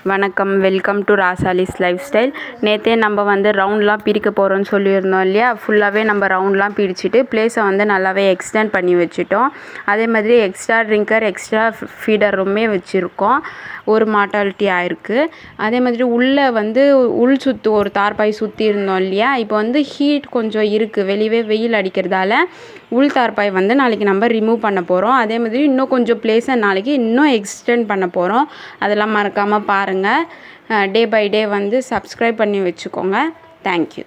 வணக்கம், welcome to ராசாலிஸ் life style. நேற்றே நம்ம வந்து ரவுண்ட்லாம் பிரிக்க போகிறோம்னு சொல்லியிருந்தோம் இல்லையா? ஃபுல்லாகவே நம்ம ரவுண்ட்லாம் பிரிச்சுட்டு ப்ளேஸை வந்து நல்லாவே எக்ஸ்டெண்ட் பண்ணி வச்சுட்டோம். அதே மாதிரி எக்ஸ்ட்ரா ட்ரிங்கர், எக்ஸ்ட்ரா ஃபீடருமே வச்சுருக்கோம். ஒரு மார்ட்டாலிட்டி ஆயிருக்கு. அதே மாதிரி உள்ளே வந்து உள் சுற்று ஒரு தார்பாய் சுற்றி இருந்தோம் இல்லையா? இப்போ வந்து ஹீட் கொஞ்சம் இருக்குது, வெளியே வெயில் அடிக்கிறதால உள் தார்பாய் வந்து நாளைக்கு நம்ம ரிமூவ் பண்ண போகிறோம். அதே மாதிரி இன்னும் கொஞ்சம் ப்ளேஸை நாளைக்கு இன்னும் எக்ஸ்டெண்ட் பண்ண போகிறோம். அதெல்லாம் மறக்காமல் பாருங்கள். டே பை டே வந்து சப்ஸ்கிரைப் பண்ணி வச்சுக்கோங்க. தேங்க்யூ.